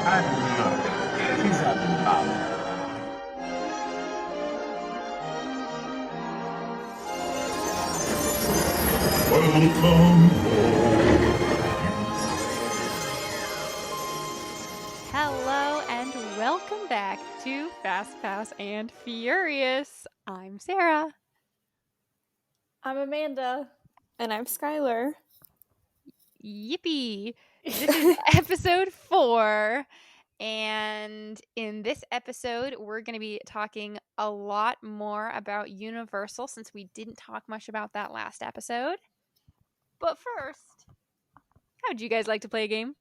And look, she's at the top. Welcome Hello and welcome back to Fast, Fast, and Furious. I'm Sarah. I'm Amanda. And I'm Skylar. Yippee! This is episode 4, and in this episode, we're going to be talking a lot more about Universal since we didn't talk much about that last episode. But first, how would you guys like to play a game?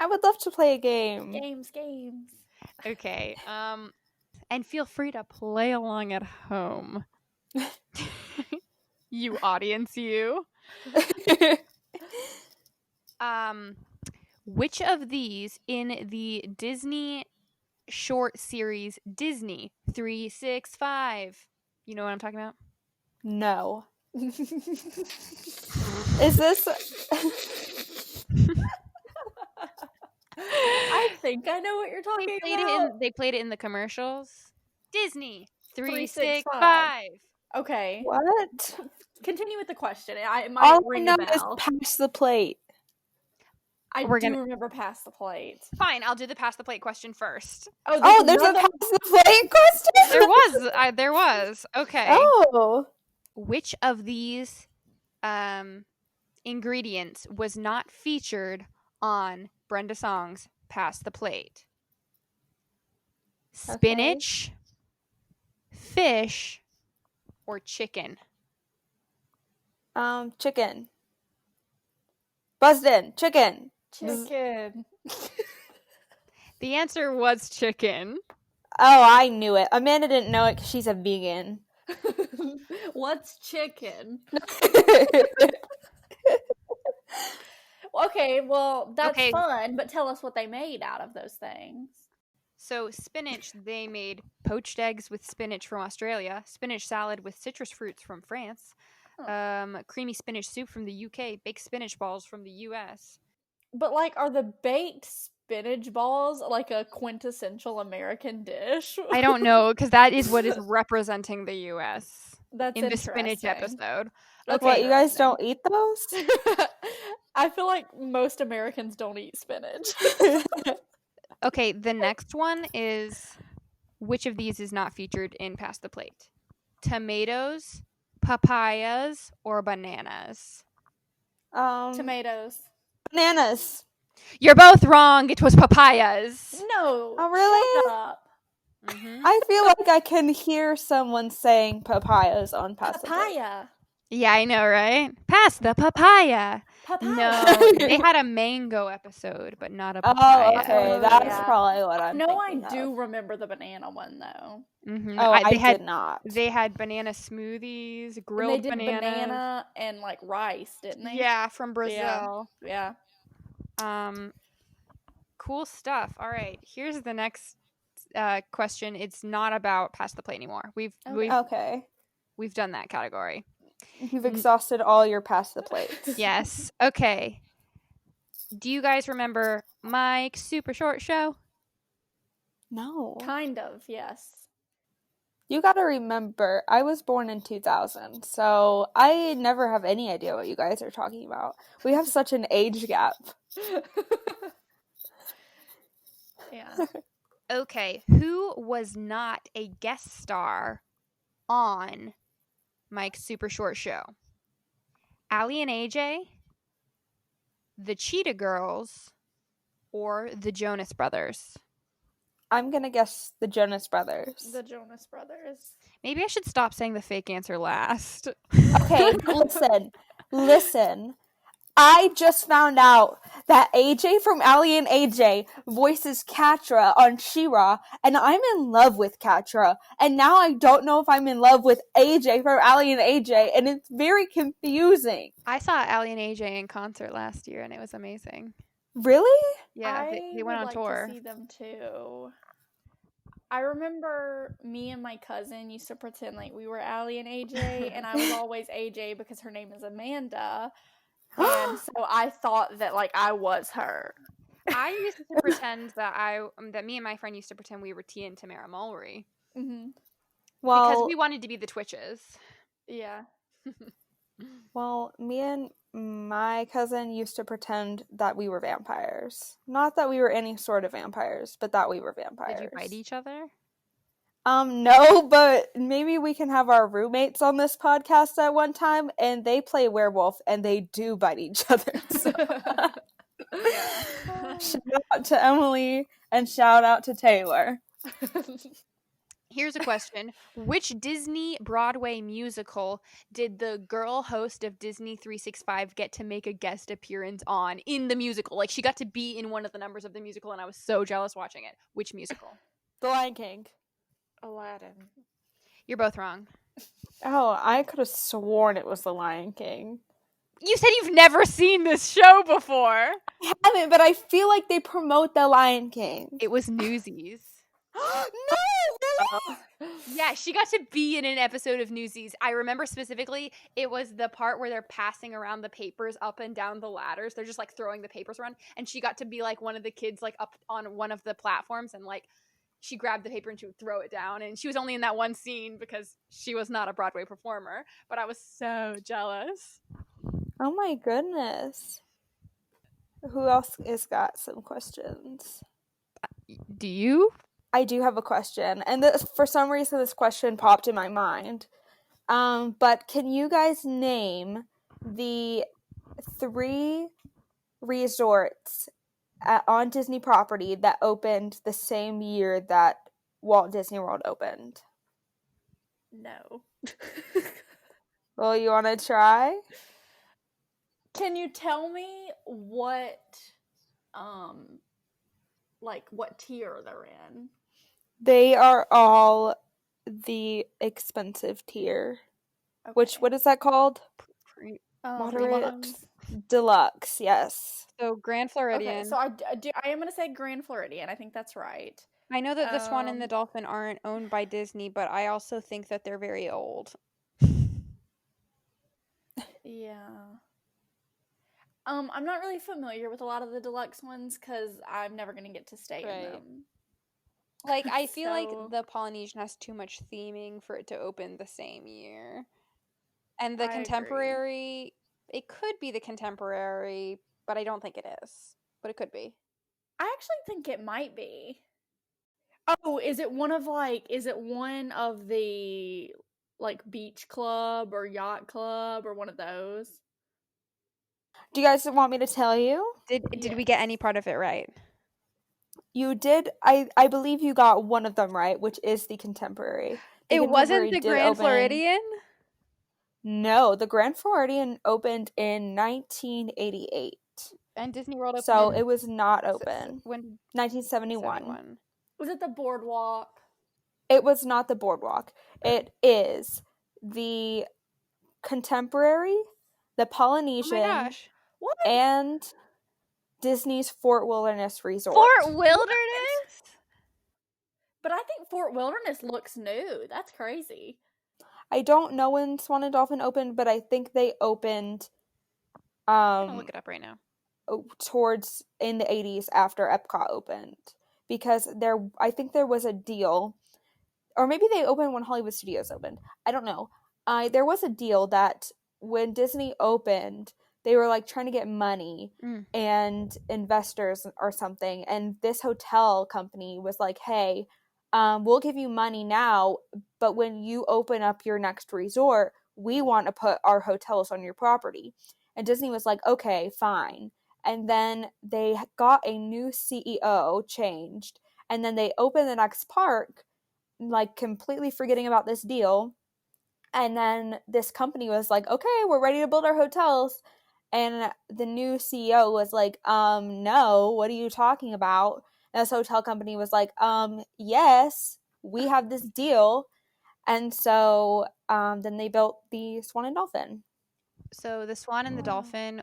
I would love to play a game. Games. Okay, and feel free to play along at home. You audience, you. Which of these in the Disney short series Disney 365? You know what I'm talking about? No. Is this... I think I know what you're talking about. They played it in the commercials. Disney 365. Okay. What? Continue with the question. It might All I ring know a is bell. pass the plate. I remember Pass the Plate. Fine, I'll do the pass the plate question first. Oh, there's a pass the plate question? There was. Okay. Oh. Which of these ingredients was not featured on Brenda Song's Pass the Plate? Spinach, fish, or chicken? Chicken. Buzzed in. Chicken. Chicken. The answer was chicken. Oh, I knew it. Amanda didn't know it because she's a vegan. What's chicken? Okay, well, that's fun, but tell us what they made out of those things. So spinach, they made poached eggs with spinach from Australia, spinach salad with citrus fruits from France, creamy spinach soup from the UK, baked spinach balls from the US. But, are the baked spinach balls, a quintessential American dish? I don't know, because that is what is representing the US That's in the spinach episode. Okay. What, you guys don't eat those? I feel like most Americans don't eat spinach. Okay, the next one is, which of these is not featured in Pass the Plate? Tomatoes, papayas, or bananas? Tomatoes. Bananas. You're both wrong. It was papayas. No. Oh, really? Shut up. Mm-hmm. I feel like I can hear someone saying papayas on Pass the Plate. Papaya. Yeah, I know, right? Pass the papaya. Papaya. No, they had a mango episode, but not a papaya. Oh, okay. That's probably what I'm No, I thinking do of. remember the banana one, though. Mm-hmm. Oh, I did not. They had banana smoothies, grilled and they did banana and, rice, didn't they? Yeah, from Brazil. Yeah. Cool stuff. All right, here's the next question. It's not about Pass the Plate anymore. We've done that category. You've exhausted all your Pass the Plates. Yes. Okay. Do you guys remember Mike's Super Short Show? No. Kind of, yes. You gotta remember, I was born in 2000, so I never have any idea what you guys are talking about. We have such an age gap. Yeah. Okay. Who was not a guest star on Mike's Super Short Show? Allie and AJ, the Cheetah Girls, or the Jonas Brothers? I'm gonna guess the Jonas Brothers. The Jonas Brothers. Maybe I should stop saying the fake answer last. Okay, listen. I just found out that AJ from Allie and AJ voices Catra on She-Ra, and I'm in love with Catra, and now I don't know if I'm in love with AJ from Allie and AJ, and it's very confusing. I saw Allie and AJ in concert last year, and it was amazing. Really? Yeah, they went on tour. To see them too. I remember me and my cousin used to pretend like we were Allie and AJ, and I was always AJ because her name is Amanda. And so I thought that, like, I was her. I used to pretend that me and my friend used to pretend we were Tia and Tamara Mulry Mm-hmm. because Well, we wanted to be the Twitches. Yeah. well, me and my cousin used to pretend that we were vampires. Not that we were any sort of vampires, but that we were vampires. Did you bite each other? No, but maybe we can have our roommates on this podcast at one time, and they play werewolf, and they do bite each other. So. Yeah. Shout out to Emily, and shout out to Taylor. Here's a question. Which Disney Broadway musical did the girl host of Disney 365 get to make a guest appearance on in the musical? Like, she got to be in one of the numbers of the musical, and I was so jealous watching it. Which musical? The Lion King. Aladdin. You're both wrong. Oh, I could have sworn it was The Lion King. You said you've never seen this show before. I haven't, but I feel like they promote The Lion King. It was Newsies. No, really? Yeah, she got to be in an episode of Newsies. I remember specifically it was the part where they're passing around the papers up and down the ladders. They're just like throwing the papers around, and she got to be like one of the kids like up on one of the platforms, and like she grabbed the paper and she would throw it down, and she was only in that one scene because she was not a Broadway performer, but I was so jealous. Oh my goodness. Who else has got some questions? Do you? I do have a question, and for some reason this question popped in my mind. But can you guys name the 3 resorts on Disney property that opened the same year that Walt Disney World opened? No. Well, you want to try? Can you tell me what what tier they're in? They are all the expensive tier. Okay. What is that called? Moderate. Deluxe, yes. So Grand Floridian. Okay, so I am going to say Grand Floridian. I think that's right. I know that the Swan and the Dolphin aren't owned by Disney, but I also think that they're very old. Yeah. I'm not really familiar with a lot of the deluxe ones because I'm never going to get to stay in them. Like, I feel like So- the Polynesian has too much theming for it to open the same year. And the I agree. Contemporary, it could be the Contemporary, but I don't think it is. But it could be. I actually think it might be. Oh, is it one of the beach club or yacht club or one of those? Do you guys want me to tell you? Did we get any part of it right? You did. I believe you got one of them right, which is the Contemporary. It wasn't Contemporary the did Grand open- Floridian? No, the Grand Floridian opened in 1988. And Disney World opened So in it was not open. when 1971. 71. Was it the boardwalk? It was not the boardwalk. It is the Contemporary, the Polynesian, Oh my gosh. What? and Disney's Fort Wilderness Resort. Fort Wilderness? But I think Fort Wilderness looks new. That's crazy. I don't know when Swan and Dolphin opened, but I think they opened I'm gonna look it up right now. towards in the 80s after Epcot opened, because I think there was a deal, or maybe they opened when Hollywood Studios opened. I don't know. There was a deal that when Disney opened, they were like trying to get money and investors or something, and this hotel company was like, hey, we'll give you money now, but when you open up your next resort, we want to put our hotels on your property. And Disney was like, okay, fine. And then they got a new CEO, changed, and then they opened the next park, like completely forgetting about this deal. And then this company was like, okay, we're ready to build our hotels. And the new CEO was like, no, what are you talking about? And this hotel company was like, yes, we have this deal. And so then they built the Swan and Dolphin. So the Swan and the Dolphin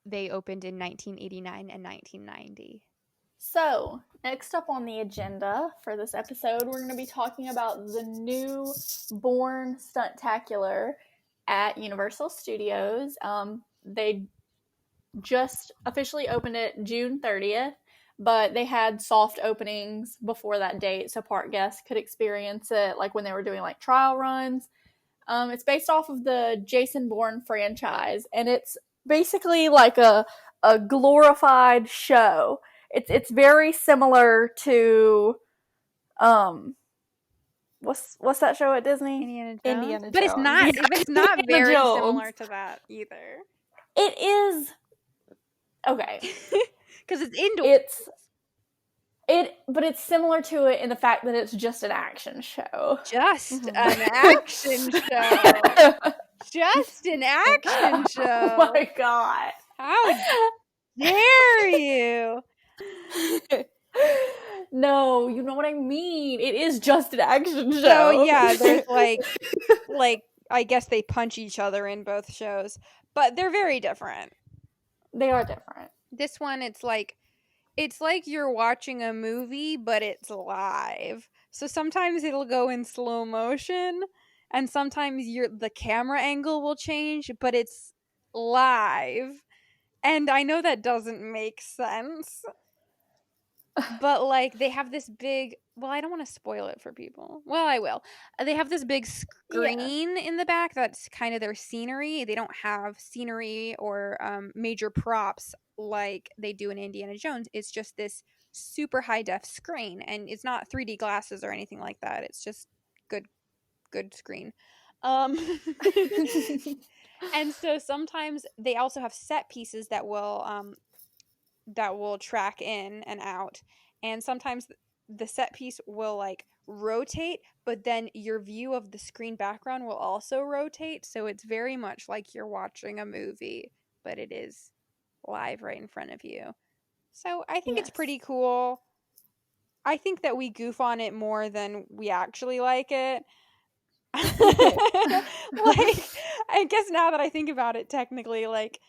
they opened in 1989 and 1990. So, next up on the agenda for this episode, we're going to be talking about the new Bourne Stuntacular at Universal Studios. They just officially opened it June 30th, but they had soft openings before that date, so park guests could experience it like when they were doing like trial runs. It's based off of the Jason Bourne franchise, and it's basically like a glorified show. It's very similar to what's that show at Disney? Indiana Jones. Indiana But it's Jones. not. Yeah, But it's not Indiana very Jones. similar to that either. It is okay. Because it's indoors. But it's similar to it in the fact that it's just an action show. Just an action show. Just an action show. Oh my god! How dare you? No, you know what I mean. It is just an action show. So yeah, there's like I guess they punch each other in both shows, but they're very different. They are different. This one, it's like you're watching a movie, but it's live. So sometimes it'll go in slow motion, and sometimes the camera angle will change, but it's live. And I know that doesn't make sense. But like they have this big, well, I don't want to spoil it for people. Well, I will. They have this big screen in the back that's kind of their scenery. They don't have scenery or major props like they do in Indiana Jones. It's just this super high def screen, and it's not 3D glasses or anything like that. It's just good screen. And so sometimes they also have set pieces that will track in and out, and sometimes the set piece will like rotate, but then your view of the screen background will also rotate, so it's very much like you're watching a movie, but it is live right in front of you. So I think it's pretty cool. I think that we goof on it more than we actually like it. Like, I guess now that I think about it, technically, like,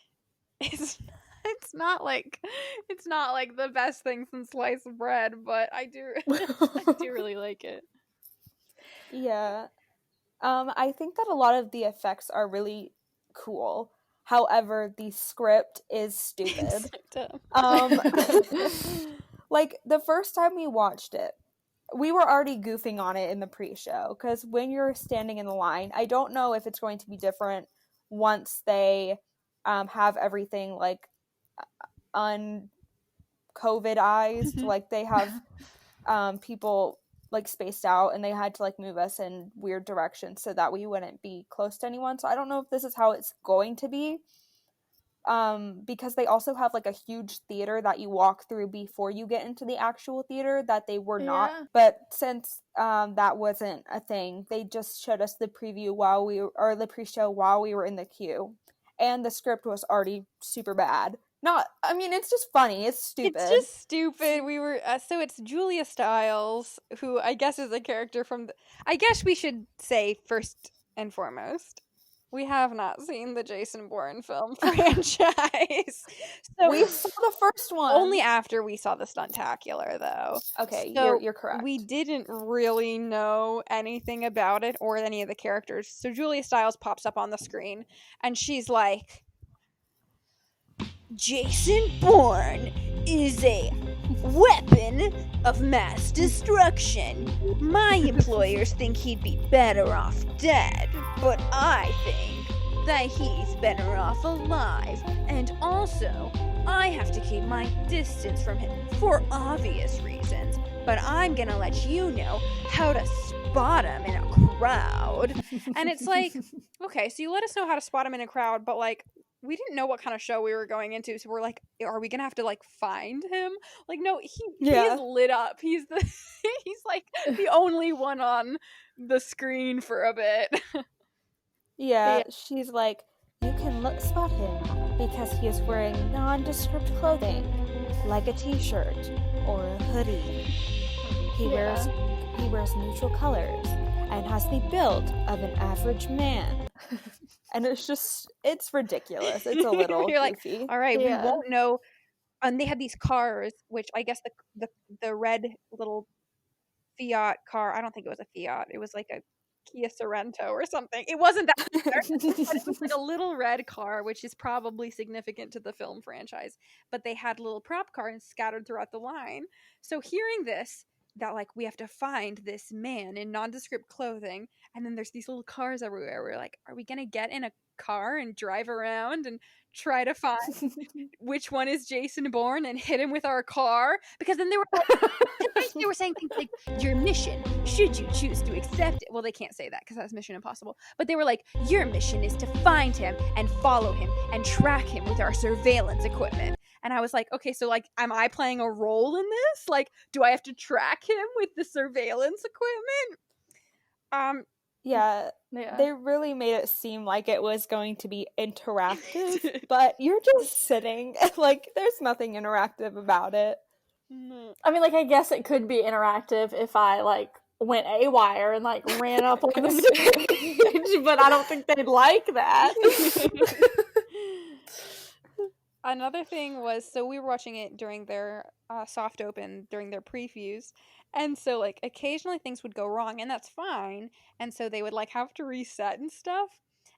it's not like the best thing since sliced bread, but I do really like it. Yeah. I think that a lot of the effects are really cool. However, the script is stupid. Like, the first time we watched it, we were already goofing on it in the pre-show, because when you're standing in the line, I don't know if it's going to be different once they have everything like un-COVIDized, like they have people like spaced out, and they had to like move us in weird directions so that we wouldn't be close to anyone. So I don't know if this is how it's going to be, because they also have like a huge theater that you walk through before you get into the actual theater that they were not. But since that wasn't a thing, they just showed us the preview the pre-show while we were in the queue, and the script was already super bad. It's just funny. It's stupid. It's just stupid. We were so it's Julia Stiles, who I guess is a character from I guess we should say first and foremost, we have not seen the Jason Bourne film franchise. So we saw the first one only after we saw the Stuntacular, though. Okay, so you're correct. We didn't really know anything about it or any of the characters. So Julia Stiles pops up on the screen, and she's like, Jason Bourne is a weapon of mass destruction. My employers think he'd be better off dead, but I think that he's better off alive. And also, I have to keep my distance from him for obvious reasons, but I'm gonna let you know how to spot him in a crowd. And it's like, okay, so you let us know how to spot him in a crowd, but like, we didn't know what kind of show we were going into, so we're like, are we gonna have to like find him? Like, no, he is lit up. He's like the only one on the screen for a bit. Yeah, she's like, you can spot him because he is wearing nondescript clothing, like a t-shirt or a hoodie. He wears neutral colors and has the build of an average man. And it's ridiculous. It's a little You're goofy. Like, all right, we won't know. And they had these cars, which I guess the red little Fiat car, I don't think it was a Fiat. It was like a Kia Sorento or something. It wasn't that either, but it was like a little red car, which is probably significant to the film franchise. But they had little prop cars scattered throughout the line. So hearing this, that like we have to find this man in nondescript clothing, and then there's these little cars everywhere. We're like, are we gonna get in a car and drive around and try to find which one is Jason Bourne and hit him with our car? Because then they were like, they were saying things like, your mission, should you choose to accept it. Well, they can't say that because that's Mission Impossible. But they were like, your mission is to find him and follow him and track him with our surveillance equipment. And I was like, okay, so like, am I playing a role in this? Like, do I have to track him with the surveillance equipment? Yeah, Yeah. they really made it seem like it was going to be interactive, but you're just sitting, like, there's nothing interactive about it. I mean, like, I guess it could be interactive if I, like, went AWire and, like, ran up on the stage, but I don't think they'd like that. Another thing was, so we were watching it during their soft open, during their previews, and so like occasionally things would go wrong, and that's fine, and so they would like have to reset and stuff,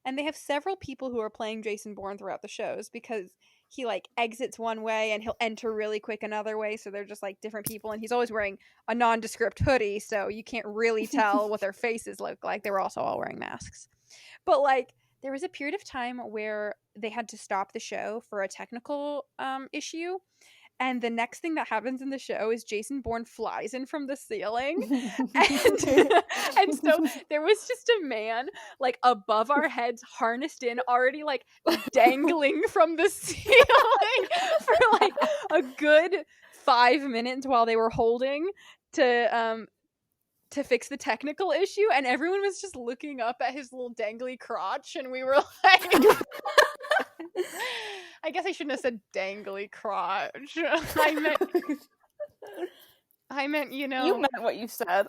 and they have several people who are playing Jason Bourne throughout the shows because he like exits one way and he'll enter really quick another way, so they're just like different people, and he's always wearing a nondescript hoodie, so you can't really tell what their faces look like. They were also all wearing masks, but like there was a period of time where they had to stop the show for a technical issue. And the next thing that happens in the show is Jason Bourne flies in from the ceiling. And so there was just a man like above our heads, harnessed in, already like dangling from the ceiling for like a good 5 minutes while they were holding to fix the technical issue, and everyone was just looking up at his little dangly crotch, and we were like, I guess I shouldn't have said dangly crotch. I meant, you know. You meant what you said.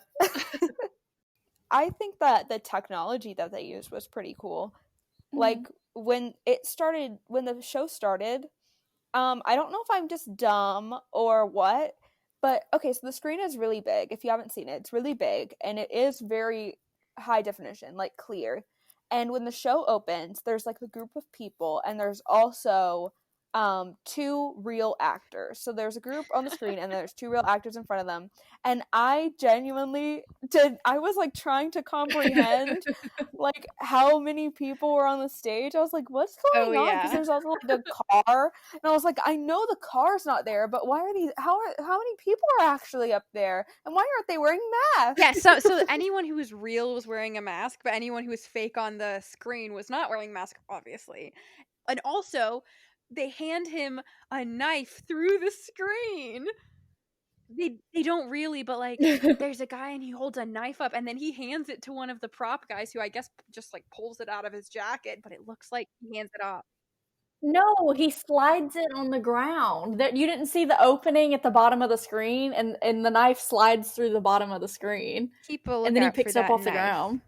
I think that the technology that they used was pretty cool. Mm-hmm. Like, when the show started, I don't know if I'm just dumb or what, but, okay, so the screen is really big. If you haven't seen it, it's really big, and it is very high definition, like, clear. And when the show opens, there's, like, a group of people, and there's also 2 real actors. So there's a group on the screen, and there's 2 real actors in front of them. And I genuinely I was, like, trying to comprehend, like, how many people were on the stage. I was like, what's going on? Because there's also, like, a car. And I was like, I know the car's not there, but how many people are actually up there? And why aren't they wearing masks? Yeah, so anyone who was real was wearing a mask, but anyone who was fake on the screen was not wearing a mask, obviously. And also, they hand him a knife through the screen. They don't really, but like there's a guy and he holds a knife up, and then he hands it to one of the prop guys who I guess just like pulls it out of his jacket, but it looks like he hands it off. No, he slides it on the ground. You didn't see the opening at the bottom of the screen, and the knife slides through the bottom of the screen. Keep a look and then he out picks for up that off the knife. ground.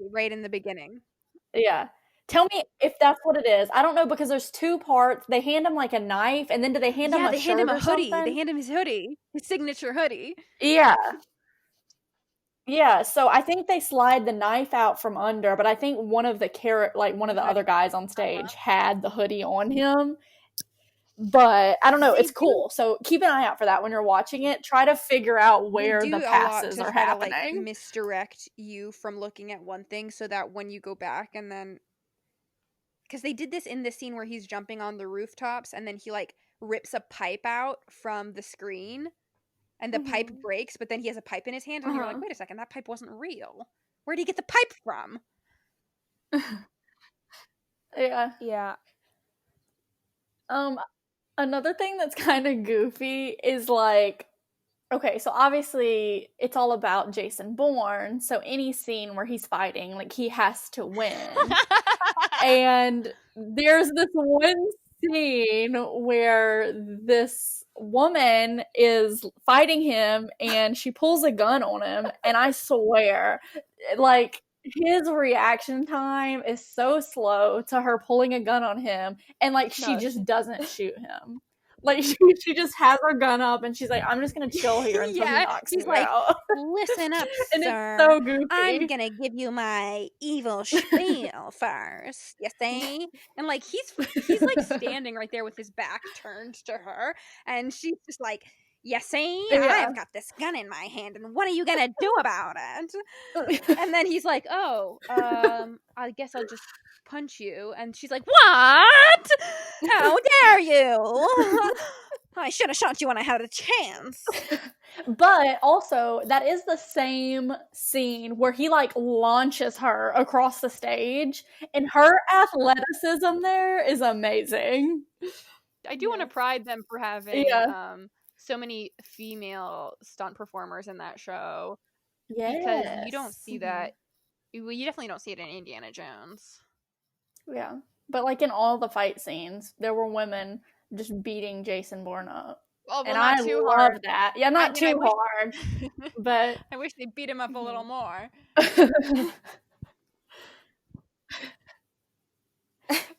Right in the beginning. Yeah. Tell me if that's what it is. I don't know, because there's 2 parts. They hand him like a knife, and then do they hand him a shirt or hoodie. something? They hand him his hoodie, his signature hoodie. Yeah. Yeah, so I think they slide the knife out from under, but I think one of the other guys on stage had the hoodie on him. But I don't know, it's cool. So keep an eye out for that when you're watching it. Try to figure out where the passes are happening. To, like, misdirect you from looking at one thing so that when you go back and then, because they did this in the scene where he's jumping on the rooftops and then he like rips a pipe out from the screen and the pipe breaks, but then he has a pipe in his hand and you're like, wait a second, that pipe wasn't real. Where did he get the pipe from? Yeah. Another thing that's kind of goofy is like, okay, so obviously it's all about Jason Bourne, so any scene where he's fighting, like, he has to win. And there's this one scene where this woman is fighting him and she pulls a gun on him, and I swear, like, his reaction time is so slow to her pulling a gun on him, and like she just doesn't shoot him. Like she just has her gun up and she's like, I'm just gonna chill here until he knocks he's me like, out. listen up, And sir. it's so goofy. I'm gonna give you my evil spiel first, you see? And like he's like standing right there with his back turned to her, and she's just like, you see, Yeah. I've got this gun in my hand, and what are you gonna do about it? And then he's like, oh, I guess I'll just punch you. And she's like, what? How dare you? I should have shot you when I had a chance. But also, that is the same scene where he like launches her across the stage, and her athleticism there is amazing. I do want to pride them for having so many female stunt performers in that show. Yeah. Because you don't see that. Well, you definitely don't see it in Indiana Jones. Yeah. But like in all the fight scenes, there were women just beating Jason Bourne up. Oh, well, and not I too love hard. that. Yeah, not too hard. But I wish they beat him up a little more.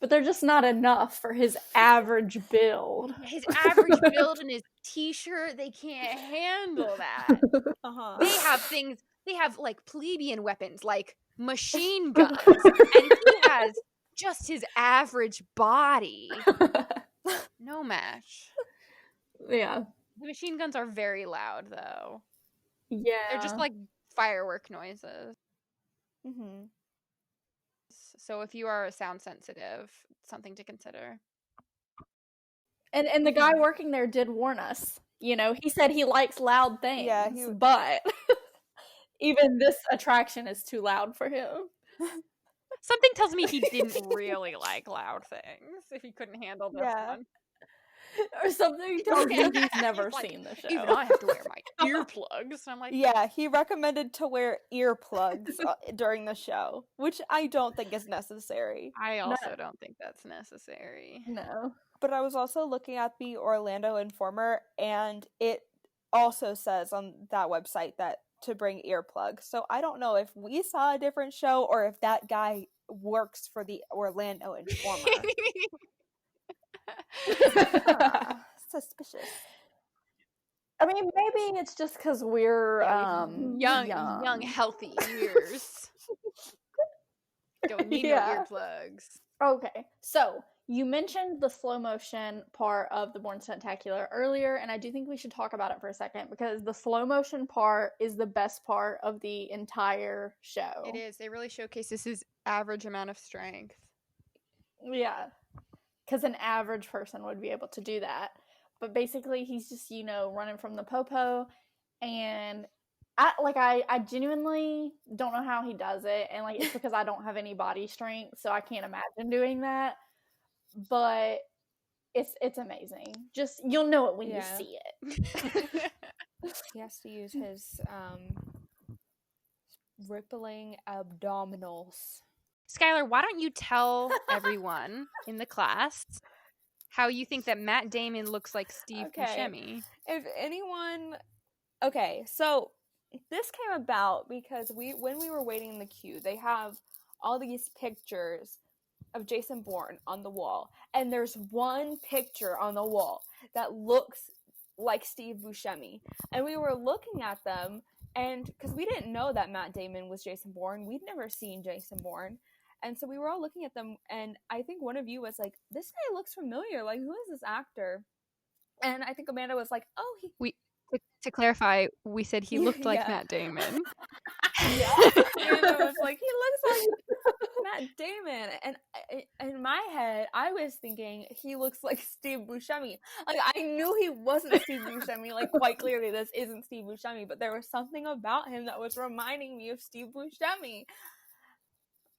But they're just not enough for his average build. His average build and his t-shirt, they can't handle that. They have things, they have like plebeian weapons, like machine guns. And he has just his average body. No match. Yeah. The machine guns are very loud, though. Yeah. They're just like firework noises. Mm-hmm. So if you are sound sensitive, something to consider. And the guy working there did warn us. You know, he said he likes loud things. Yeah, but even this attraction is too loud for him. Something tells me he didn't really like loud things if he couldn't handle this one. Or something tells me he's never seen the show. Even I have to wear my earplugs. And I'm like, yeah, he recommended to wear earplugs during the show, which I don't think is necessary. I also don't think that's necessary. No. But I was also looking at the Orlando Informer, and it also says on that website that to bring earplugs. So I don't know if we saw a different show or if that guy works for the Orlando Informer. Suspicious. I mean, maybe it's just because we're young, healthy years. Don't need no earplugs. Okay, so you mentioned the slow motion part of the Bourne Stuntacular earlier, and I do think we should talk about it for a second because the slow motion part is the best part of the entire show. It is. It really showcases his average amount of strength. Yeah. Because an average person would be able to do that. But basically, he's just, running from the popo. And I genuinely don't know how he does it. And, it's because I don't have any body strength. So I can't imagine doing that. But it's amazing. Just, you'll know it when you see it. He has to use his rippling abdominals. Skylar, why don't you tell everyone in the class how you think that Matt Damon looks like Steve Buscemi? If anyone... Okay, so this came about because when we were waiting in the queue, they have all these pictures of Jason Bourne on the wall. And there's one picture on the wall that looks like Steve Buscemi. And we were looking at them, and because we didn't know that Matt Damon was Jason Bourne. We'd never seen Jason Bourne. And so we were all looking at them, and I think one of you was like, this guy looks familiar. Like, who is this actor? And I think Amanda was like, oh, to clarify, we said he looked like Matt Damon. Yeah. Amanda was like, he looks like Matt Damon. And in my head, I was thinking he looks like Steve Buscemi. Like, I knew he wasn't Steve Buscemi. Like, quite clearly, this isn't Steve Buscemi. But there was something about him that was reminding me of Steve Buscemi.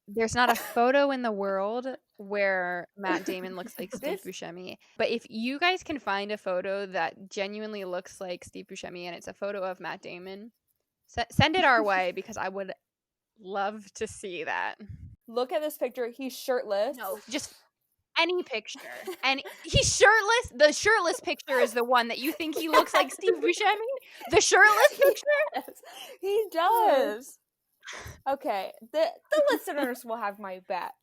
There's not a photo in the world where Matt Damon looks like Steve Buscemi. But if you guys can find a photo that genuinely looks like Steve Buscemi and it's a photo of Matt Damon, send it our way because I would love to see that. Look at this picture. He's shirtless. No, just any picture. And he's shirtless. The shirtless picture is the one that you think he looks like Steve Buscemi? The shirtless picture? Yes, he does. Okay, the listeners will have my back.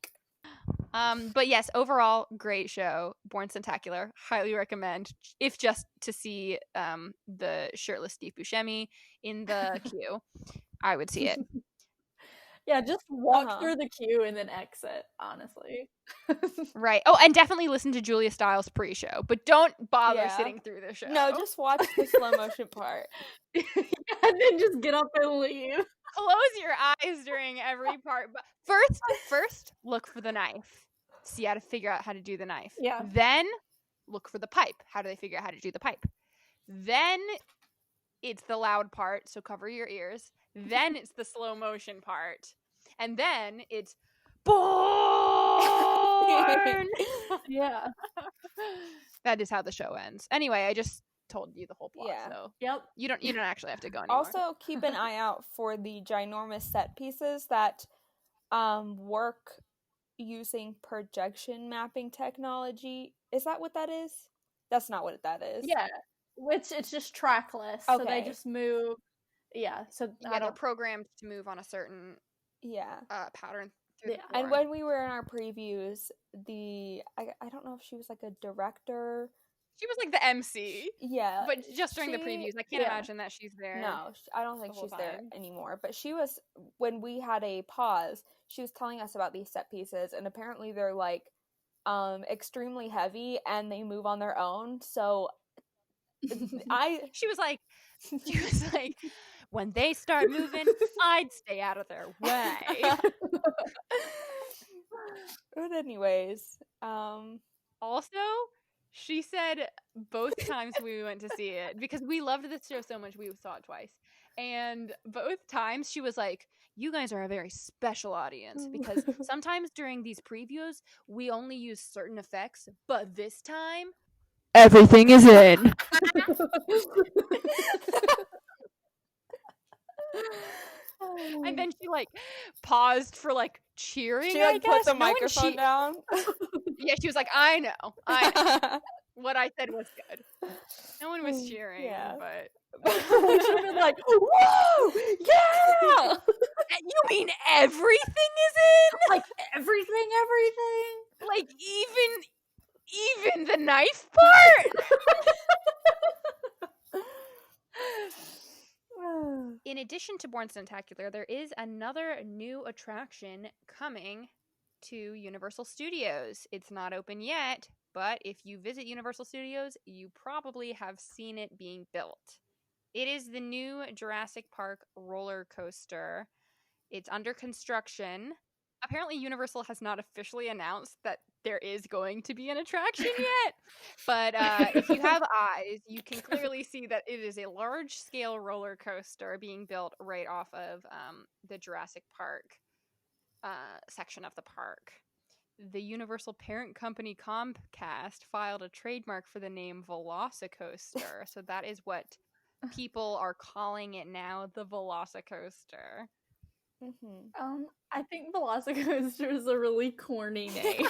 But yes, overall, great show. Bourne Stuntacular. Highly recommend. If just to see the shirtless Steve Buscemi in the queue, I would see it. Yeah, just walk Uh-huh. through the queue and then exit, honestly. Right. Oh, and definitely listen to Julia Stiles pre-show, but don't bother Yeah. sitting through the show. No, just watch the slow motion part. And then just get up and leave. close your eyes during every part. But first, look for the knife. See how to figure out how to do the knife. Yeah. Then look for the pipe. How do they figure out how to do the pipe? Then it's the loud part, so cover your ears. Then it's the slow motion part. And then it's Bourne! Yeah. That is how the show ends. Anyway, I just told you the whole plot, Yeah. so Yep. you don't actually have to go anymore. Also, keep an eye out for the ginormous set pieces that work using projection mapping technology. Is that what that is? That's not what that is. Yeah. Which it's just trackless. So they Okay. just move. Yeah. So yeah, they're programmed to move on a certain Yeah. pattern through the Yeah. And floor. when we were in our previews, I don't know if she was like a director. She was like the MC, Yeah. but just during the she- previews. I can't yeah. imagine that she's there. No, I don't think the whole she's there time. anymore. But she was, when we had a pause, she was telling us about these set pieces, and apparently they're like extremely heavy and they move on their own. So She was like, when they start moving, I'd stay out of their way. But anyways, Also, she said both times we went to see it, because we loved this show so much, we saw it twice. And both times she was like, you guys are a very special audience, because sometimes during these previews, we only use certain effects, but this time, everything is in. And then she like paused for like cheering. she I like guess put the No one microphone down. Yeah, she was like, I know. What I said was good. No one was cheering, Yeah. but We should have been like, whoa! Yeah! you mean everything is in? Like everything. Like even the knife part? In addition to Bourne Stuntacular, there is another new attraction coming to Universal Studios. It's not open yet, but if you visit Universal Studios, you probably have seen it being built. It is the new Jurassic Park roller coaster. It's under construction. Apparently, Universal has not officially announced that there is going to be an attraction yet. But if you have eyes, you can clearly see that it is a large-scale roller coaster being built right off of the Jurassic Park section of the park. The Universal parent company Comcast filed a trademark for the name Velocicoaster. So that is what people are calling it now, the Velocicoaster. Mm-hmm. I think Velocicoaster is a really corny name.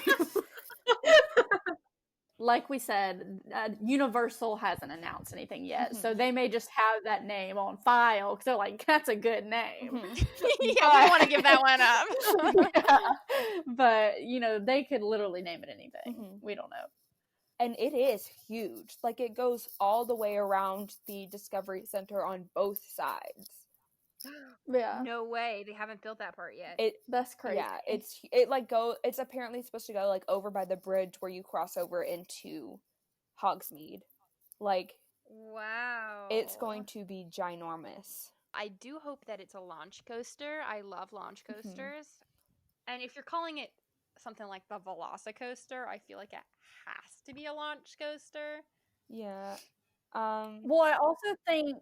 Like we said, Universal hasn't announced anything yet, so they may just have that name on file because they're like, "That's a good name." Yeah, we want to give that one up. Yeah. But they could literally name it anything. We don't know. And it is huge. Like, it goes all the way around the Discovery Center on both sides. Yeah, No way, they haven't built that part yet. that's crazy. Yeah, it's apparently supposed to go like over by the bridge where you cross over into Hogsmeade. Like, wow, it's going to be ginormous. I do hope that it's a launch coaster. I love launch coasters. And if you're calling it something like the Velocicoaster, I feel like it has to be a launch coaster. Yeah. Well, I also think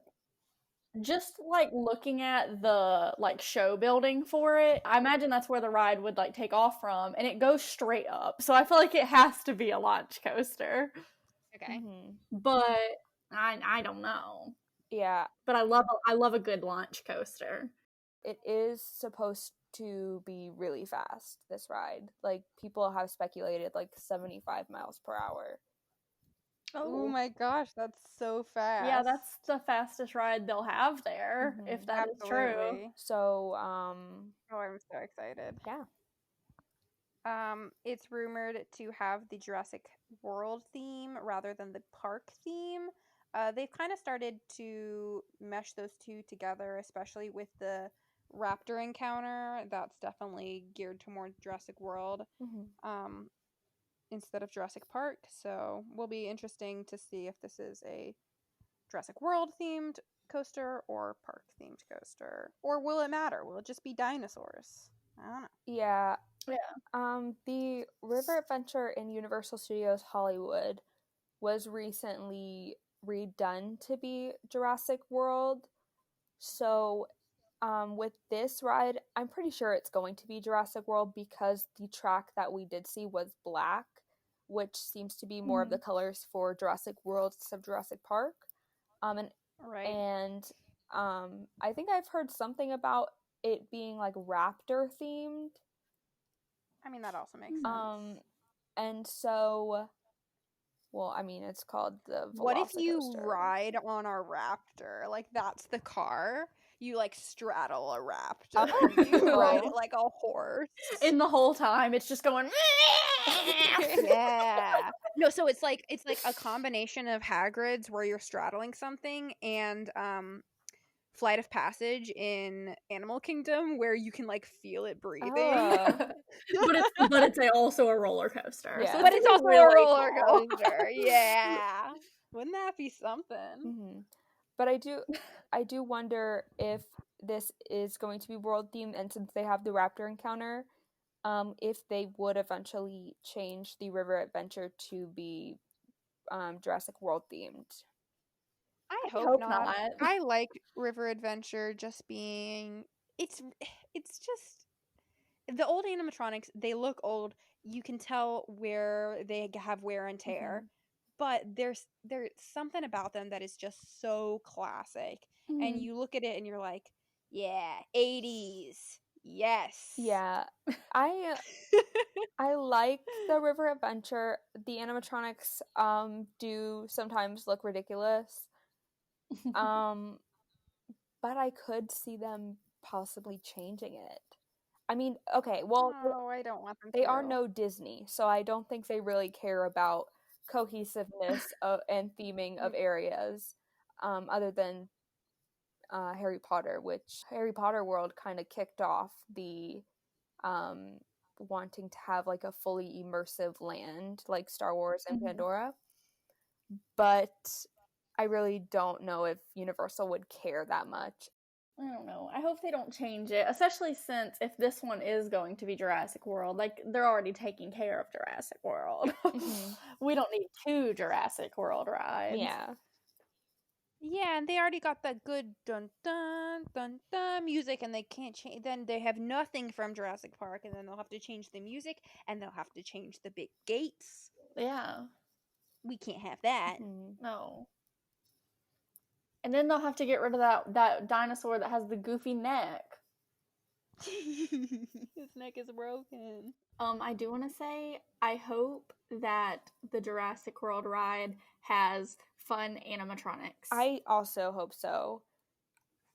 just like looking at the like show building for it, I imagine that's where the ride would like take off from, and it goes straight up. So I feel like it has to be a launch coaster. Okay. But I don't know. Yeah. But I love a good launch coaster. It is supposed to be really fast, this ride. Like, people have speculated like 75 miles per hour. Oh my gosh, that's so fast. Yeah, that's the fastest ride they'll have there, if that is true. Absolutely. So, Oh, I'm so excited. yeah. It's rumored to have the Jurassic World theme rather than the park theme. They've kind of started to mesh those two together, especially with the raptor encounter. That's definitely geared toward Jurassic World instead of Jurassic Park. So will be interesting to see if this is a Jurassic World themed coaster or park themed coaster. Or will it matter? Will it just be dinosaurs? I don't know. Yeah. Yeah. The River Adventure in Universal Studios Hollywood was recently redone to be Jurassic World. So, with this ride, I'm pretty sure it's going to be Jurassic World because the track that we did see was black, which seems to be more of the colors for Jurassic World instead of Jurassic Park. Right. I think I've heard something about it being like raptor themed. I mean, that also makes sense. And so, well, I mean, it's called the Velocicoaster. What if you ride on a raptor? Like, that's the car. You, like, straddle a raptor. You ride it like a horse. And the whole time, it's just going... Yeah. No, so it's like a combination of Hagrid's where you're straddling something and Flight of Passage in Animal Kingdom where you can like feel it breathing. but it's also a roller coaster. Yeah. So But it's also really a roller cool. coaster. Yeah. Wouldn't that be something? Mm-hmm. But I do wonder if this is going to be world themed, and since they have the raptor encounter, if they would eventually change the River Adventure to be Jurassic World themed. I hope not. I like River Adventure just being it's just the old animatronics, they look old. You can tell where they have wear and tear. But there's something about them that is just so classic. And you look at it and you're like, yeah, 80s. Yes. Yeah. I like the River Adventure. The animatronics do sometimes look ridiculous. But I could see them possibly changing it. I mean, okay, well, I don't want them they to. are no Disney, so I don't think they really care about cohesiveness and theming of areas, other than Harry Potter, which Harry Potter World kind of kicked off the wanting to have like a fully immersive land like Star Wars and Pandora. But I really don't know if Universal would care that much. I don't know. I hope they don't change it, especially since if this one is going to be Jurassic World, like they're already taking care of Jurassic World. We don't need 2 Jurassic World rides. Yeah. Yeah, and they already got that good dun dun dun dun music, and they can't change. Then they have nothing from Jurassic Park, and then they'll have to change the music, and they'll have to change the big gates. Yeah. We can't have that. No. And then they'll have to get rid of that dinosaur that has the goofy neck. His neck is broken. I do want to say, I hope that the Jurassic World ride has fun animatronics. I also hope so.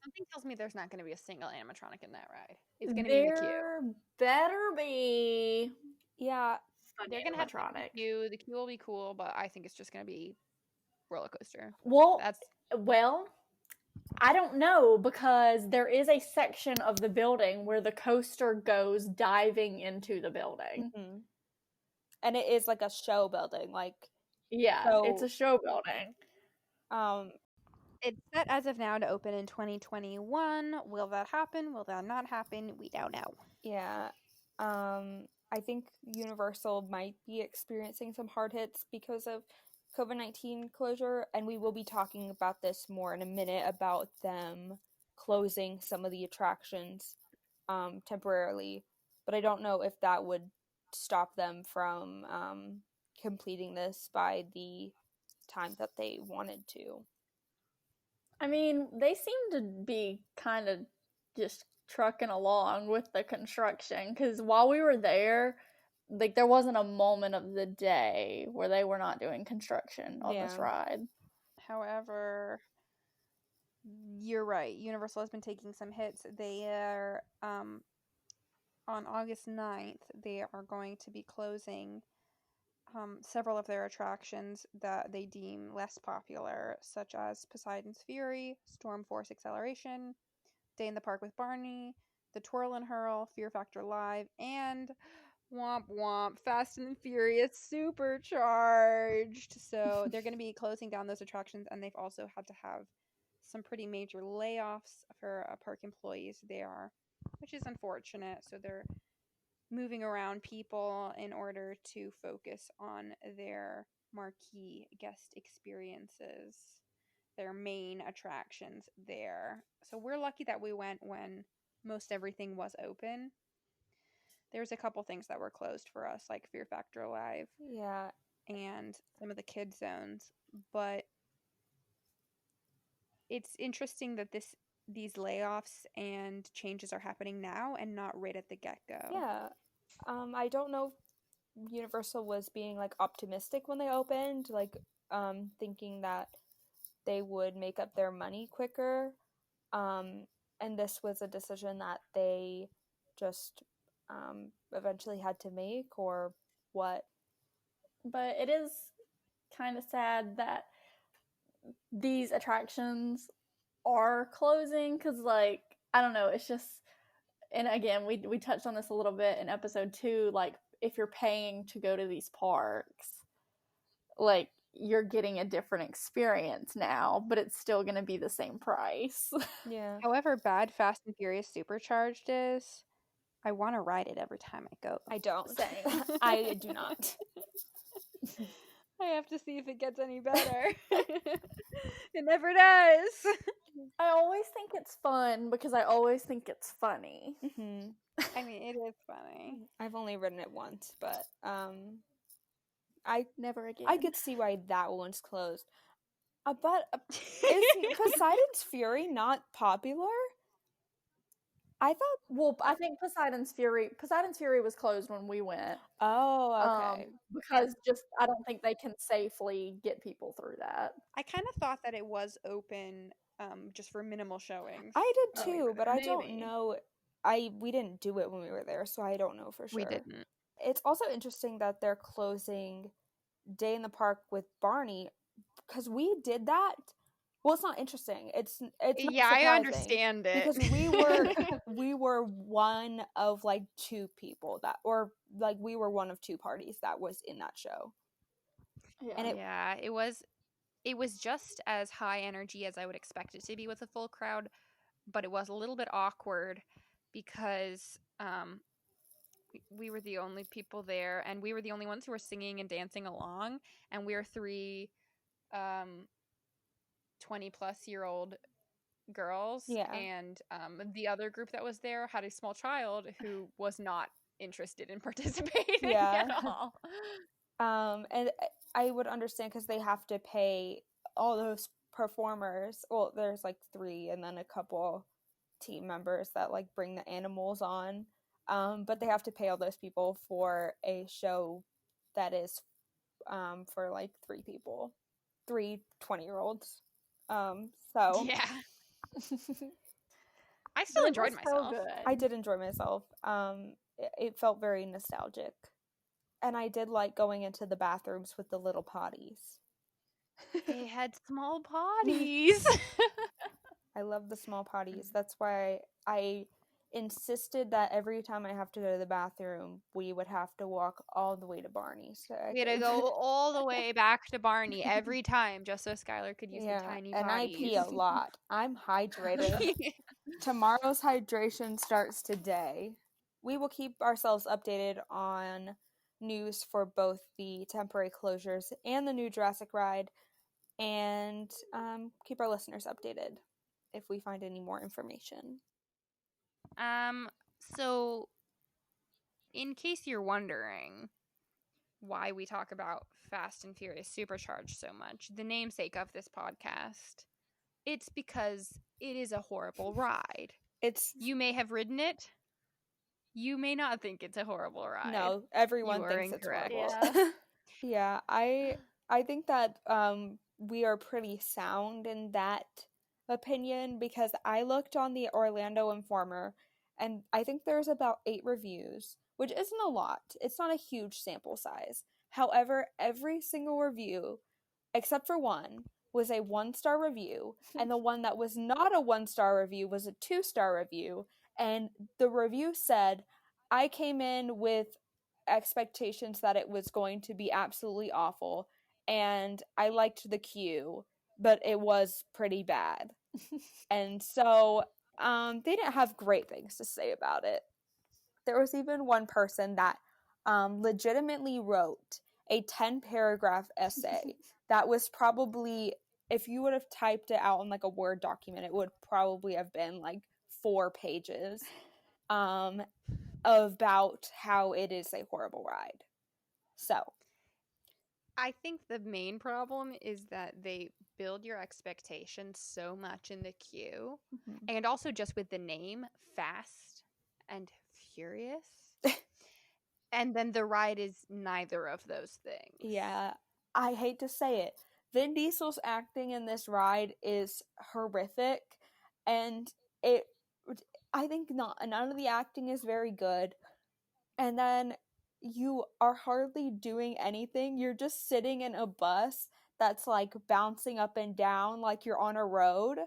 Something tells me there's not going to be a single animatronic in that ride. It's going to be the queue. There better be. Yeah. They're going to have the queue. The queue will be cool, but I think it's just going to be roller coaster. Well, I don't know, because there is a section of the building where the coaster goes diving into the building. And it is like a show building, like it's a show building. It's set as of now to open in 2021. Will that happen? Will that not happen? We don't know. Yeah. I think Universal might be experiencing some hard hits because of COVID-19 closure, and we will be talking about this more in a minute about them closing some of the attractions temporarily, but I don't know if that would stop them from completing this by the time that they wanted to. I mean, they seem to be kind of just trucking along with the construction, because while we were there, like, there wasn't a moment of the day where they were not doing construction on this ride. However, you're right. Universal has been taking some hits. They are on August 9th, they are going to be closing several of their attractions that they deem less popular, such as Poseidon's Fury, Storm Force Acceleration, Day in the Park with Barney, the Twirl and Hurl, Fear Factor Live, and womp womp, Fast and Furious Supercharged. So they're going to be closing down those attractions, and they've also had to have some pretty major layoffs for park employees there, which is unfortunate. So they're moving around people in order to focus on their marquee guest experiences, their main attractions there. So we're lucky that we went when most everything was open. There's a couple things that were closed for us, like Fear Factor Live Yeah. and some of the kid zones, but it's interesting that these layoffs and changes are happening now and not right at the get-go. Yeah. I don't know if Universal was being like optimistic when they opened, like thinking that they would make up their money quicker. And this was a decision that they just eventually had to make, or what? But it is kind of sad that these attractions are closing because, like, I don't know, it's just, and again, we touched on this a little bit in episode 2, like, if you're paying to go to these parks, like, you're getting a different experience now, but it's still going to be the same price. Yeah. However bad Fast and Furious Supercharged is, I want to ride it every time I go. I don't. Same. I do not. I have to see if it gets any better. It never does. I always think it's fun because I always think it's funny. Mm-hmm. I mean, it is funny. I've only ridden it once, but I Never again. I could see why that one's closed. But is Poseidon's Fury not popular? I thought. Well, I think Poseidon's Fury was closed when we went. Oh, okay. Because just I don't think they can safely get people through that. I kind of thought that it was open just for minimal showings. I did Oh, we too, were but there. I don't Maybe. know. We didn't do it when we were there, so I don't know for sure. We didn't. It's also interesting that they're closing Day in the Park with Barney, because we did that. Well, it's not interesting. It's not Yeah, I surprising, understand it. because we were one of like 2 people that, or like we were one of 2 parties that was in that show. Yeah. And yeah, it was just as high energy as I would expect it to be with a full crowd, but it was a little bit awkward because we were the only people there, and we were the only ones who were singing and dancing along, and we were 3 20-plus-year-old girls, Yeah. and the other group that was there had a small child who was not interested in participating Yeah. at all. And I would understand because they have to pay all those performers. Well, there's like 3 and then a couple team members that like bring the animals on. But they have to pay all those people for a show that is for like 3 people, 3 20-year-olds. So Yeah. I still enjoyed It was so myself. good. I did enjoy myself. It felt very nostalgic. And I did like going into the bathrooms with the little potties. They had small potties. I love the small potties. That's why I insisted that every time I have to go to the bathroom, we would have to walk all the way to Barney. So We had to go all the way back to Barney every time just so Skylar could use the tiny potties. and I pee a lot. I'm hydrated. Tomorrow's hydration starts today. We will keep ourselves updated on news for both the temporary closures and the new Jurassic ride, and keep our listeners updated if we find any more information. So in case you're wondering why we talk about Fast and Furious Supercharged so much, the namesake of this podcast, it's because it is a horrible ride. You may have ridden it. You may not think it's a horrible ride. No, everyone You are thinks incorrect. it's horrible. Yeah, I think that we are pretty sound in that opinion, because I looked on the Orlando Informer and I think there's about 8 reviews, which isn't a lot. It's not a huge sample size. However, every single review, except for one, was a 1-star review, and the one that was not a 1-star review was a 2-star review, and the review said, I came in with expectations that it was going to be absolutely awful, and I liked the queue, but it was pretty bad. And so they didn't have great things to say about it. There was even one person that legitimately wrote a 10-paragraph essay that was probably, if you would have typed it out in like a Word document, it would probably have been like 4 pages about how it is a horrible ride. So I think the main problem is that they build your expectations so much in the queue, and also just with the name, Fast and Furious. And then the ride is neither of those things. Yeah, I hate to say it. Vin Diesel's acting in this ride is horrific, and I think none of the acting is very good. And then you are hardly doing anything. You're just sitting in a bus that's like bouncing up and down like you're on a road,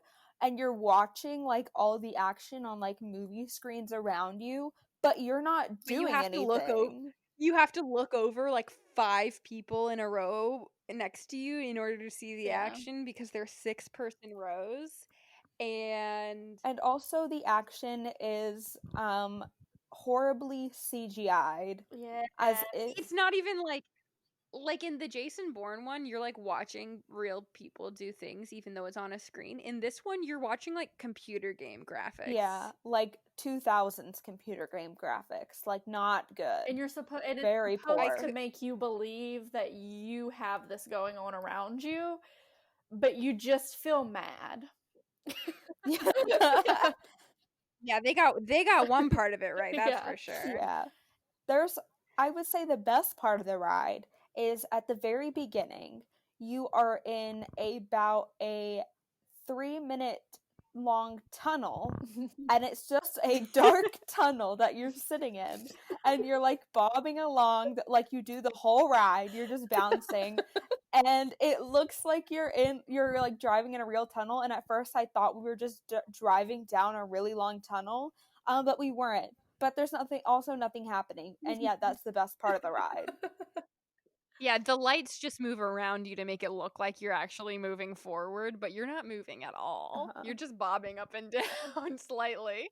and you're watching like all the action on like movie screens around you, but you're not doing anything. You have to look over like 5 people in a row next to you in order to see the action, because they're 6-person rows. And also the action is horribly CGI'd. Yeah. As if it's not even like in the Jason Bourne one, you're like watching real people do things even though it's on a screen. In this one, you're watching like computer game graphics. Yeah, like 2000s computer game graphics, like not good. And you're supposed very poor to make you believe that you have this going on around you, but you just feel mad. Yeah, they got one part of it right, that's for sure. Yeah. I would say the best part of the ride is at the very beginning. You are in about a 3-minute long tunnel, and it's just a dark tunnel that you're sitting in, and you're like bobbing along like you do the whole ride. You're just bouncing, and it looks like you're like driving in a real tunnel. And at first I thought we were just driving down a really long tunnel, but we weren't. But there's nothing happening, and yet that's the best part of the ride. Yeah, the lights just move around you to make it look like you're actually moving forward, but you're not moving at all. You're just bobbing up and down slightly.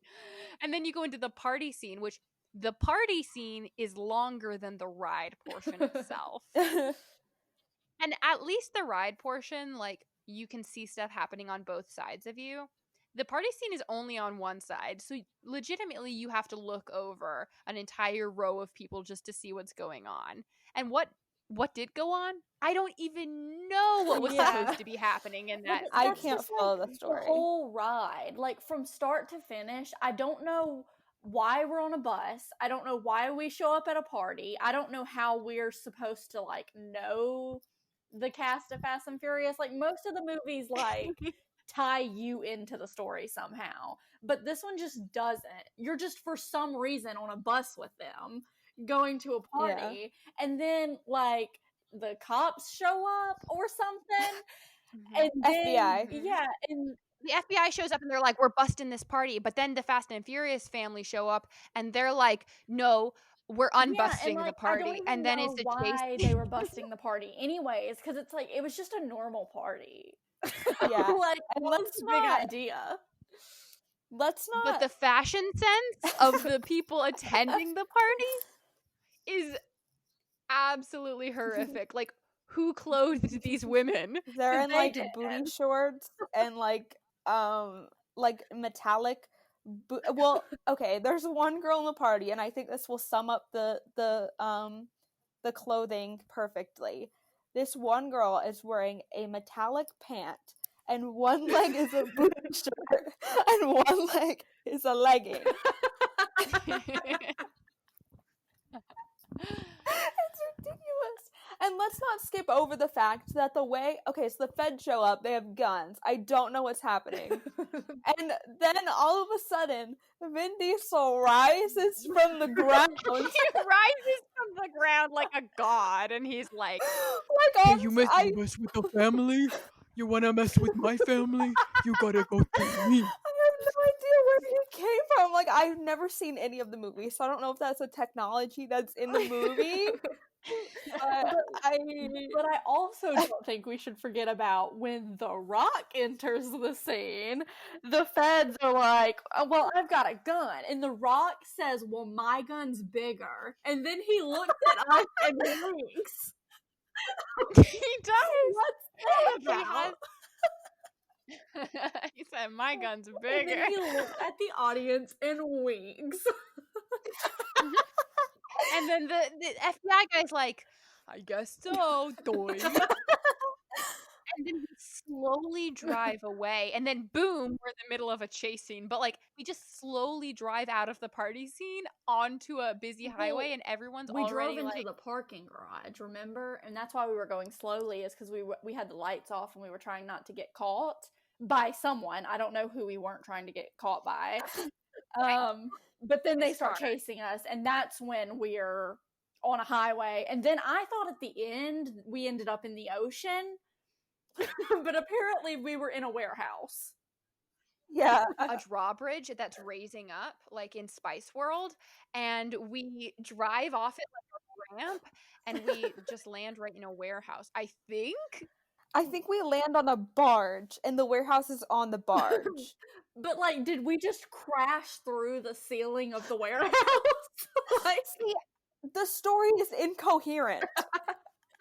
And then you go into the party scene, which the party scene is longer than the ride portion itself. And at least the ride portion, like, you can see stuff happening on both sides of you. The party scene is only on one side, so legitimately you have to look over an entire row of people just to see what's going on. And what did go on? I don't even know what was supposed to be happening in that. I can't follow the story. The whole ride, like from start to finish, I don't know why we're on a bus. I don't know why we show up at a party. I don't know how we're supposed to like know the cast of Fast and Furious. Like most of the movies like tie you into the story somehow, but this one just doesn't. You're just for some reason on a bus with them going to a party, and then like the cops show up or something, and then, FBI. Yeah, and the FBI shows up and they're like, we're busting this party. But then the Fast and Furious family show up and they're like, no, we're unbusting the party. And then it's the why they were busting the party anyways, because it's like it was just a normal party. Yeah. Like, and what's the big idea? Let's not. But the fashion sense of the people attending the party is absolutely horrific. Like, who clothed these women? They're in like booty shorts and like metallic. Well, okay. There's one girl in the party, and I think this will sum up the clothing perfectly. This one girl is wearing a metallic pant, and one leg is a booty shirt, and one leg is a legging. It's ridiculous. And let's not skip over the fact that so the feds show up, they have guns. I don't know what's happening. And then all of a sudden, Vin Diesel rises from the ground. He rises from the ground like a god, and he's like, Hey, you mess with the family? You wanna mess with my family? You gotta go through me. I have no idea where he came from. Like, I've never seen any of the movies, so I don't know if that's a technology that's in the movie. But I also don't think we should forget about when The Rock enters the scene. The feds are like, "Oh, well, I've got a gun," and The Rock says, "Well, my gun's bigger," and then he looks at us and winks. he does. What's that He about? He said, "My gun's And bigger." then he looks at the audience and winks. And then the FBI guy's like, "I guess so, doing." And then we slowly drive away, and then boom, we're in the middle of a chase scene. But like, we just slowly drive out of the party scene onto a busy highway, and everyone's We already drove into like, the parking garage, remember? And that's why we were going slowly, is because we had the lights off and we were trying not to get caught by someone. I don't know who we weren't trying to get caught by. But then they start chasing us, and that's when we're on a highway. And then I thought at the end we ended up in the ocean, but apparently we were in a warehouse. yeah. a drawbridge that's raising up, like in Spice World, and we drive off it like a ramp, and we just land right in a warehouse. I think we land on a barge, and the warehouse is on the barge. But like, did we just crash through the ceiling of the warehouse? Like, see, the story is incoherent.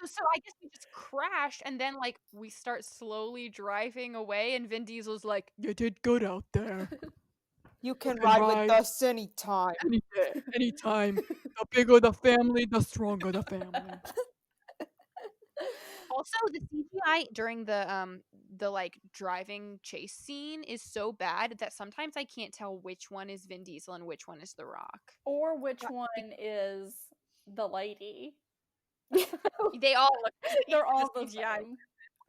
so. I guess we just crashed, and then like we start slowly driving away, and Vin Diesel's like, You did good out there. You can can ride ride. with us anytime. Anytime. The bigger the family, the stronger the family. Also, the CGI during the like driving chase scene is so bad that sometimes I can't tell which one is Vin Diesel and which one is The Rock. Or which one is the lady? They all look. They're all the the CGI. same.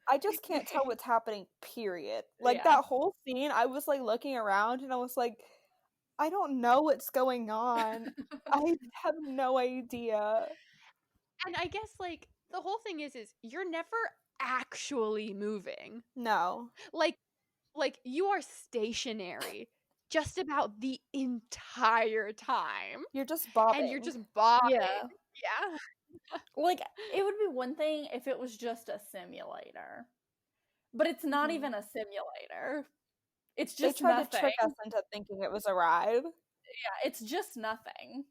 I just can't tell what's happening, period. Like, Yeah. that whole scene, I was, like, looking around, and I was like, I don't know what's going on. I have no idea. And I guess like the whole thing is you're never actually moving. No. Like you are stationary just about the entire time. You're just bobbing. And you're just bobbing. Yeah. Yeah. Like, it would be one thing if it was just a simulator. But it's not even a simulator. It's just They tried nothing. to trick us into thinking it was a ride. Yeah, it's just nothing.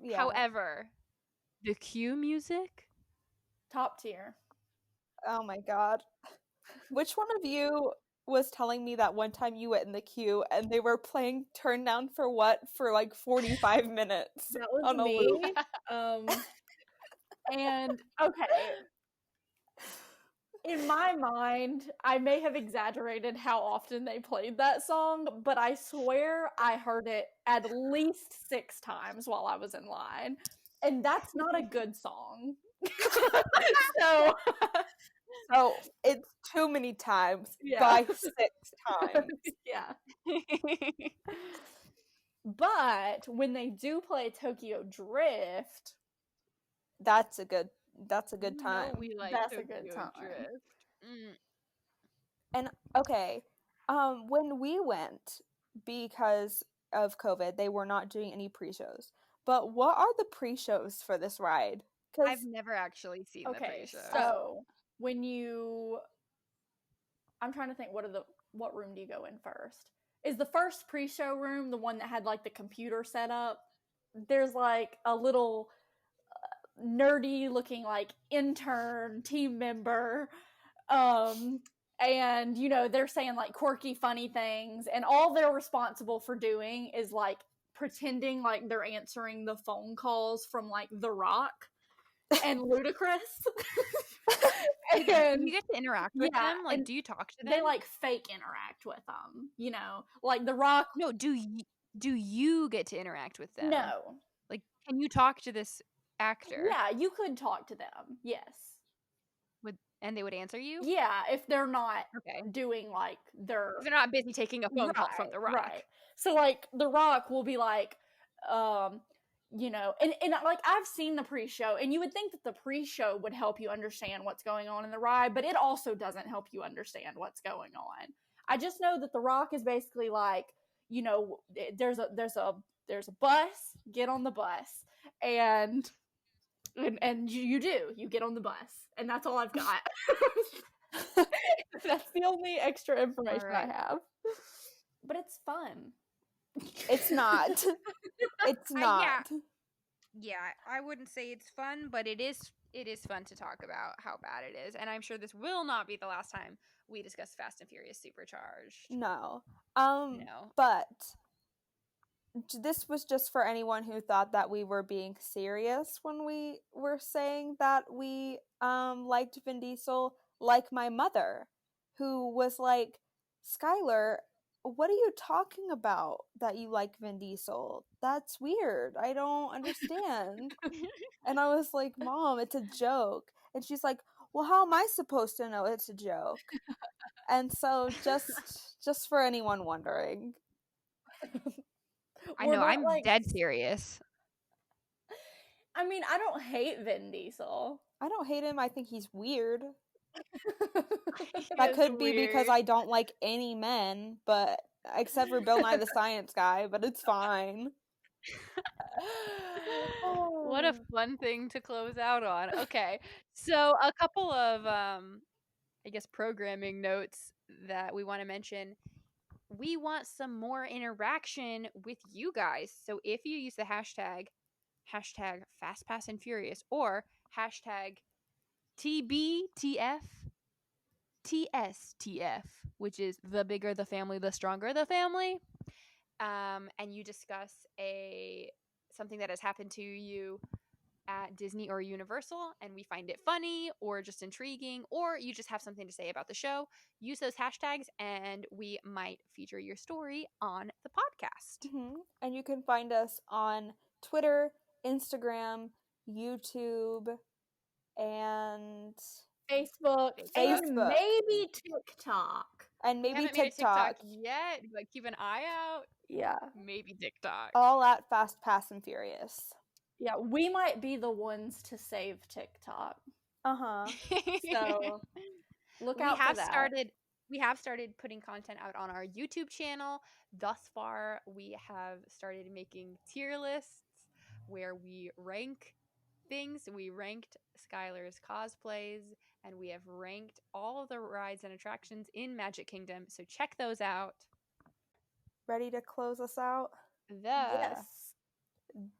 Yeah. However, the cue music, Top tier. Oh my god. Which one of you was telling me that one time you went in the queue and they were playing Turn Down for What for like 45 minutes? That was on a me. loop. And okay. In my mind, I may have exaggerated how often they played that song, but I swear I heard it at least 6 times while I was in line. And that's not a good song. So it's too many times Yeah. by 6 times. yeah. But when they do play Tokyo Drift, That's a good you know time. we like That's a Tokyo good time. Drift. Mm. And okay, when we went, because of COVID, they were not doing any pre-shows. But what are the pre-shows for this ride? 'Cause I've never actually seen the okay, pre-show. so when I'm trying to think, what room do you go in first? Is the first pre-show room the one that had like the computer set up? There's like a little nerdy looking like intern team member, and you know, they're saying like quirky funny things, and all they're responsible for doing is like pretending like they're answering the phone calls from like The Rock and Ludacris. And you get to interact with yeah, them. Like, and do you talk to them? they like fake interact with them, you know, like The Rock. No, do you get to interact with them? No, Like, can you talk to this actor. Yeah, you could talk to them. Yes. And they would answer you? Yeah, if they're not Okay. doing like their. If they're not busy taking a phone call from The Rock. Right. So like The Rock will be like, you know, and like I've seen the pre-show, and you would think that the pre-show would help you understand what's going on in the ride, but it also doesn't help you understand what's going on. I just know that The Rock is basically like, you know, there's a bus, get on the bus, and you get on the bus, and that's all I've got. That's the only extra information I have. But it's fun. It's not. It's not. Yeah, I wouldn't say it's fun, but it is fun to talk about how bad it is, and I'm sure this will not be the last time we discuss Fast and Furious Supercharged. No. No. But this was just for anyone who thought that we were being serious when we were saying that we liked Vin Diesel, like my mother, who was like, Skylar, what are you talking about that you like Vin Diesel? That's weird. I don't understand. And I was like, Mom, it's a joke. And she's like, well, how am I supposed to know it's a joke? And so just for anyone wondering. I know, I'm dead serious. I mean, I don't hate Vin Diesel. I don't hate him. I think he's weird. That could be because I don't like any men, but except for Bill Nye the Science Guy, but it's fine. What a fun thing to close out on. Okay, so a couple of, I guess, programming notes that we want to mention. We want some more interaction with you guys. So if you use the hashtag FastPassandFurious or hashtag TBTF, which is the bigger the family, the stronger the family, and you discuss something that has happened to you at Disney or Universal, and we find it funny or just intriguing, or you just have something to say about the show, use those hashtags and we might feature your story on the podcast. Mm-hmm. And you can find us on Twitter, Instagram, YouTube, and Facebook, and maybe TikTok. And maybe TikTok. TikTok yet, but keep an eye out. Yeah. Maybe TikTok. All at Fast, Pass, and Furious. Yeah, we might be the ones to save TikTok. Uh-huh. So look out for that. We have started putting content out on our YouTube channel. Thus far, we have started making tier lists where we rank things. We ranked Skylar's cosplays, and we have ranked all of the rides and attractions in Magic Kingdom. So check those out. Ready to close us out? Yes.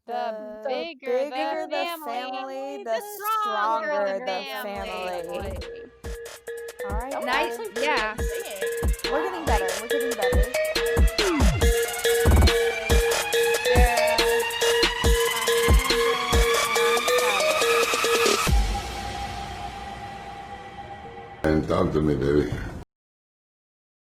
The bigger the family, the stronger the family. All right. Nice. Yeah. We're getting better. And talk to me, baby.